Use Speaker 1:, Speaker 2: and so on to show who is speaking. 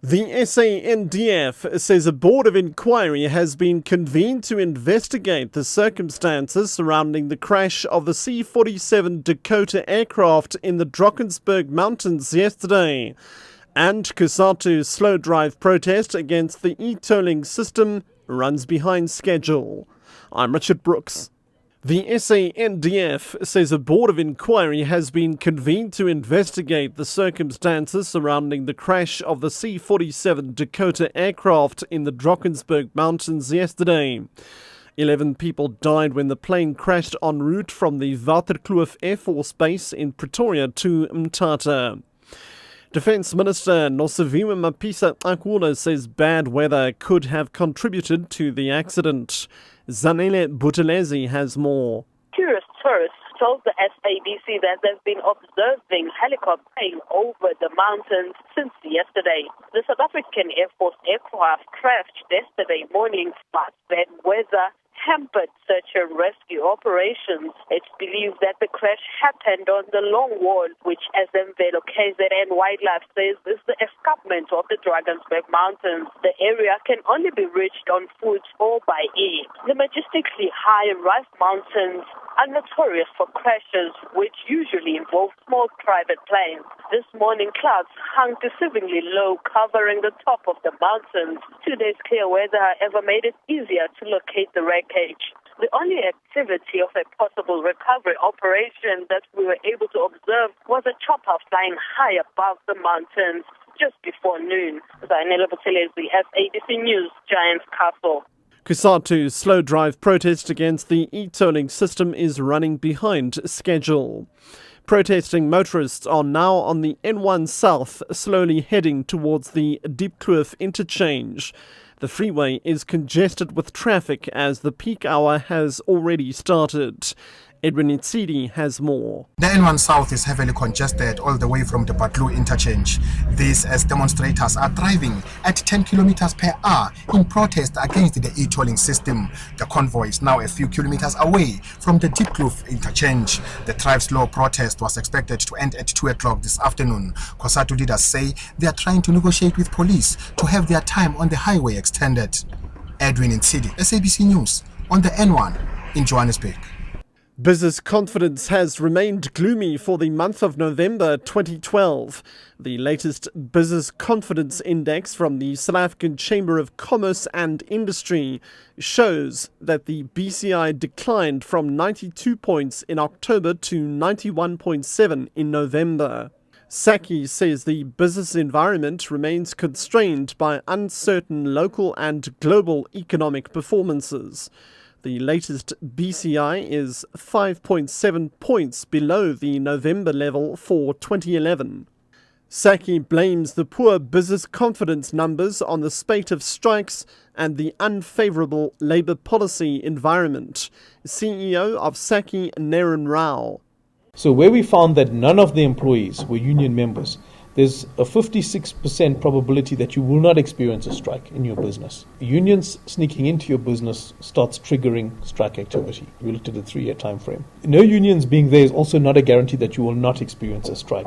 Speaker 1: The SANDF says a board of inquiry has been convened to investigate the circumstances surrounding the crash of the C-47 Dakota aircraft in the Drakensberg mountains yesterday. And Cosatu's slow drive protest against the e-tolling system runs behind schedule. I'm Richard Brooks. The SANDF says a board of inquiry has been convened to investigate the circumstances surrounding the crash of the C-47 Dakota aircraft in the Drakensberg mountains yesterday. 11 people died when the plane crashed en route from the Waterkloof Air Force Base in Pretoria to Mthatha. Defence Minister Mthatha says bad weather could have contributed to the accident. Zanele Buthelezi has more.
Speaker 2: Curious tourists told the SABC that they've been observing helicoptering over the mountains since yesterday. The South African Air Force aircraft crashed yesterday morning, but bad weather hampered search and rescue operations. It's believed that the crash happened on the long wall, which SMVelo KZN Wildlife says is the escarpment of the Drakensberg mountains. The area can only be reached on foot or by air. The majestically high rough mountains are notorious for crashes, which usually involve small private planes. This morning, clouds hung deceivingly low, covering the top of the mountains. Today's clear weather, however, made it easier to locate the wreckage. The only activity of a possible recovery operation that we were able to observe was a chopper flying high above the mountains just before noon. Zanele Buthelezi, SABC News, Giants Castle.
Speaker 1: Cosatu's slow drive protest against the e-tolling system is running behind schedule. Protesting motorists are now on the N1 South, slowly heading towards the Drakensberg interchange. The freeway is congested with traffic as the peak hour has already started. Edwin Ntsidi has more.
Speaker 3: The N1 South is heavily congested all the way from the Waterkloof interchange. This as demonstrators are driving at 10 kilometers per hour in protest against the e-tolling system. The convoy is now a few kilometers away from the Waterkloof interchange. The drive slow protest was expected to end at 2 o'clock this afternoon. Cosatu leaders say they are trying to negotiate with police to have their time on the highway extended. Edwin Ntsidi, SABC News, on the N1 in Johannesburg.
Speaker 1: Business confidence has remained gloomy for the month of November 2012. The latest Business Confidence Index from the South African Chamber of Commerce and Industry shows that the BCI declined from 92 points in October to 91.7 in November. Saki says the business environment remains constrained by uncertain local and global economic performances. The latest BCI is 5.7 points below the November level for 2011. Saki blames the poor business confidence numbers on the spate of strikes and the unfavorable labor policy environment. CEO of Saki, Naren Rao.
Speaker 4: So where we found that none of the employees were union members, there's a 56% probability that you will not experience a strike in your business. Unions sneaking into your business starts triggering strike activity. We looked at a 3-year time frame. No unions being there is also not a guarantee that you will not experience a strike.